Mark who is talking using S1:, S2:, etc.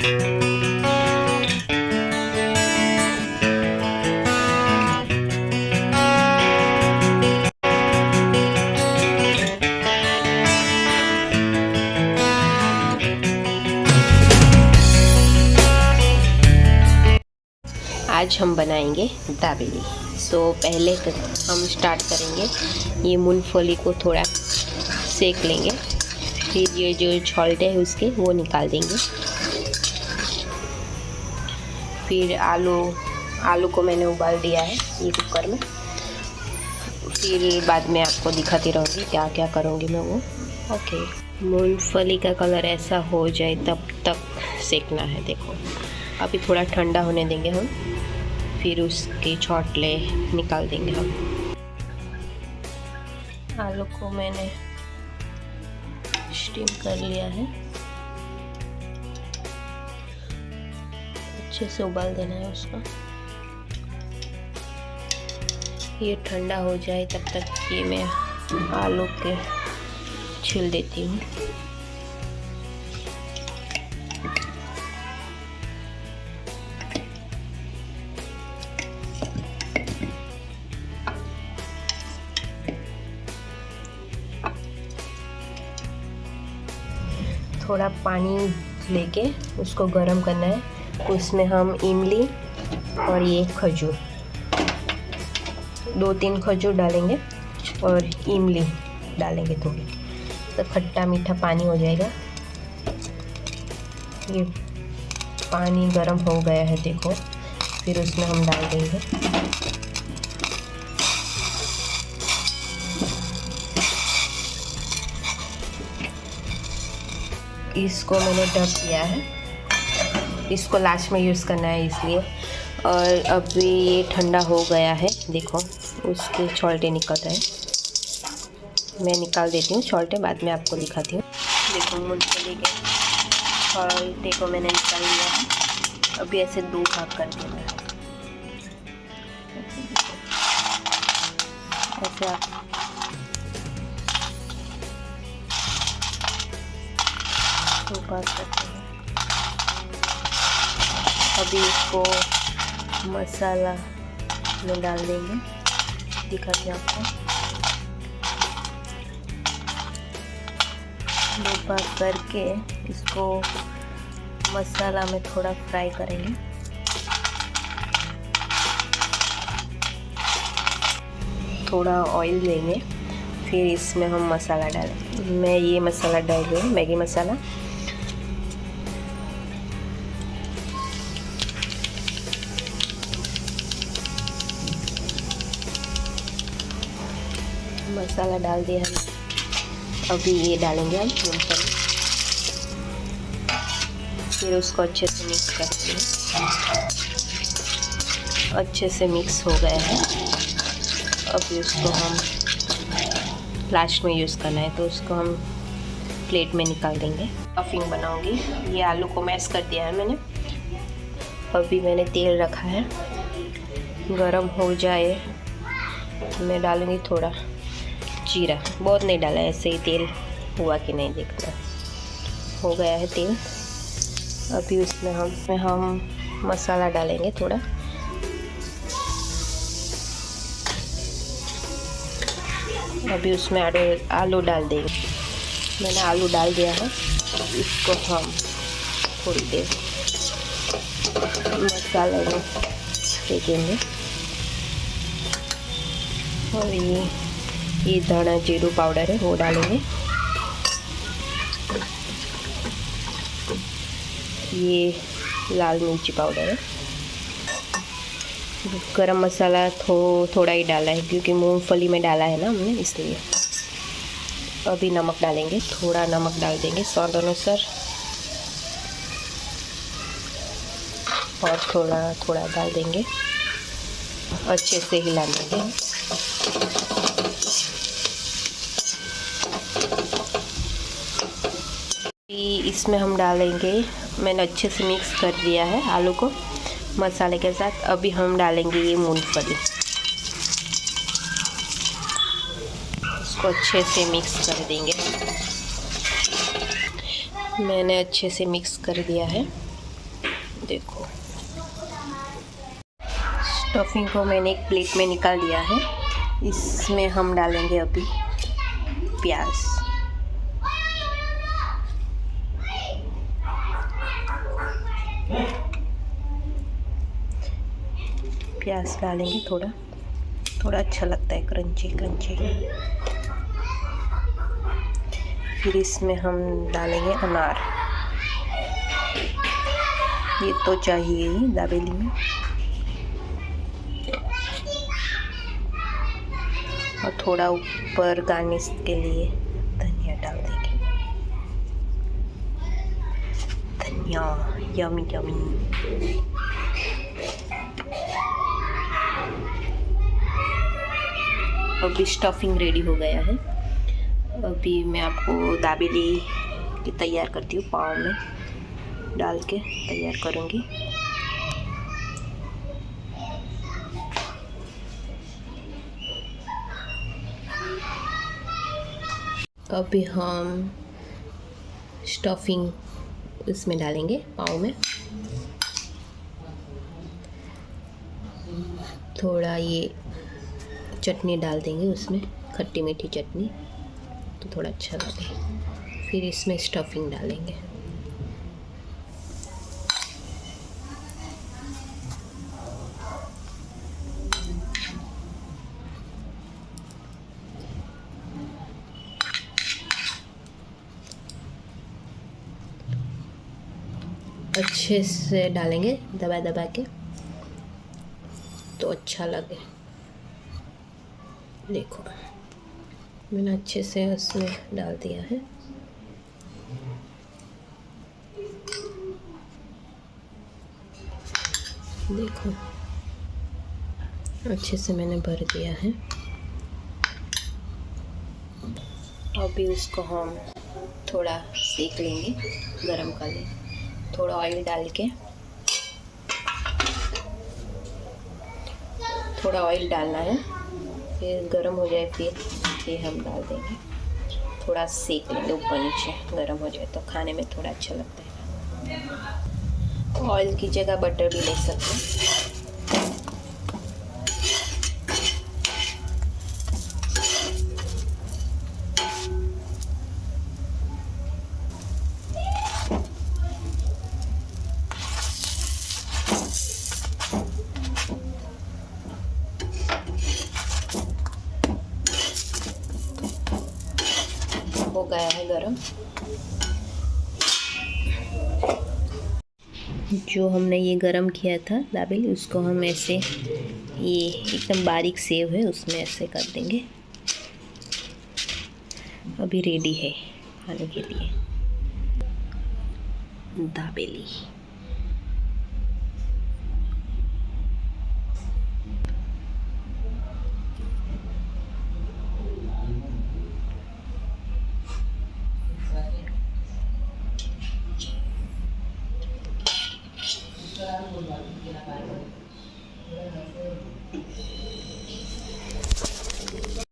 S1: आज हम बनाएंगे दाबेली। सो पहले हम स्टार्ट करेंगे, ये मूंगफली को थोड़ा सेक लेंगे, फिर ये जो छोलटे है उसके वो निकाल देंगे। फिर आलू को मैंने उबाल दिया है ये कुकर में। फिर बाद में आपको दिखाती रहूँगी क्या क्या करूँगी मैं वो। ओके, मूंगफली का कलर ऐसा हो जाए तब तक सेकना है। देखो अभी थोड़ा ठंडा होने देंगे हम, फिर उसके छोटले निकाल देंगे हम। आलू को मैंने स्टीम कर लिया है, अच्छे से उबाल देना है उसको। ये ठंडा हो जाए तब तक ये मैं आलू के छील देती हूँ। थोड़ा पानी लेके उसको गरम करना है। उसमें हम इमली और ये खजूर, 2-3 खजूर डालेंगे और इमली डालेंगे थोड़ी, तो खट्टा मीठा पानी हो जाएगा। ये पानी गरम हो गया है देखो, फिर उसमें हम डाल देंगे इसको। मैंने ढक दिया है, इसको लास्ट में यूज़ करना है इसलिए। और अभी ये ठंडा हो गया है, देखो उसके छोलटे निकल रहे हैं। मैं निकाल देती हूँ छोलटे, बाद में आपको दिखाती हूँ। देखो मूंगफली के छोलटे को मैंने निकाल लिया है। अभी ऐसे 2 भाग कर देना है, ऐसे आप करते हैं। अभी इसको मसाला में डाल देंगे, दिखाते हैं आपको। 2 भाग करके इसको मसाला में थोड़ा फ्राई करेंगे। थोड़ा ऑयल लेंगे, फिर इसमें हम मसाला डालेंगे। मैं ये मसाला डाल रही हूँ, मैगी मसाला। मसाला डाल दिया हम। अभी ये डालेंगे हम मूंगफली, फिर उसको अच्छे से मिक्स करेंगे। अच्छे से मिक्स हो गया है। अभी उसको हम लास्ट में यूज़ करना है, तो उसको हम प्लेट में निकाल देंगे। स्टफिंग बनाऊंगी। ये आलू को मैश कर दिया है मैंने। अभी मैंने तेल रखा है, गरम हो जाए तो मैं डालूंगी थोड़ा जीरा। बहुत नहीं डाला, ऐसे ही तेल हुआ कि नहीं देखना। हो गया है तेल। अभी उसमें हम मसाला डालेंगे थोड़ा। अभी उसमें आलू डाल देंगे। मैंने आलू डाल दिया है। इसको हम थोड़ी देर मसाले में सेकेंगे। और ये धना जीरू पाउडर है वो डालेंगे। ये लाल मिर्ची पाउडर है। गरम मसाला थोड़ा ही डाला है, क्योंकि मूंगफली में डाला है ना हमने, इसलिए। अभी नमक डालेंगे, थोड़ा नमक डाल देंगे स्वाद अनुसार, और थोड़ा डाल देंगे। अच्छे से हिला देंगे। इसमें हम डालेंगे, मैंने अच्छे से मिक्स कर दिया है आलू को मसाले के साथ। अभी हम डालेंगे ये मूंगफली, इसको अच्छे से मिक्स कर देंगे। मैंने अच्छे से मिक्स कर दिया है। देखो स्टफिंग को मैंने एक प्लेट में निकाल दिया है। इसमें हम डालेंगे अभी प्याज। प्याज डालेंगे, थोड़ा थोड़ा अच्छा लगता है, क्रंची क्रंची। फिर इसमें हम डालेंगे अनार। ये तो चाहिए ही दाबेली में। और थोड़ा ऊपर गार्निश के लिए धनिया डाल देंगे। धनिया यमी यमी। अभी स्टफिंग रेडी हो गया है। अभी मैं आपको दाबेली की तैयार करती हूँ। पाव में डाल के तैयार करूँगी। अभी हम स्टफिंग इसमें डालेंगे पाव में। थोड़ा ये चटनी डाल देंगे उसमें, खट्टी मीठी चटनी, तो थोड़ा अच्छा लगे। फिर इसमें स्टफिंग डालेंगे। अच्छे से डालेंगे दबा दबा के, तो अच्छा लगे। देखो मैंने अच्छे से उसमें डाल दिया है। देखो अच्छे से मैंने भर दिया है। अभी उसको हम थोड़ा सेक लेंगे, गरम कर लेंगे। थोड़ा ऑयल डाल के, थोड़ा ऑयल डालना है, फिर गरम हो जाए फिर हम डाल देंगे। थोड़ा सेक लेंगे ऊपर नीचे, गरम हो जाए तो खाने में थोड़ा अच्छा लगता है। ऑयल की जगह बटर भी ले सकते हैं। हो गया है गरम। जो हमने ये गरम किया था दाबेली, उसको हम ऐसे, ये एकदम बारीक सेव है उसमें ऐसे कर देंगे। अभी रेडी है खाने के लिए दाबेली।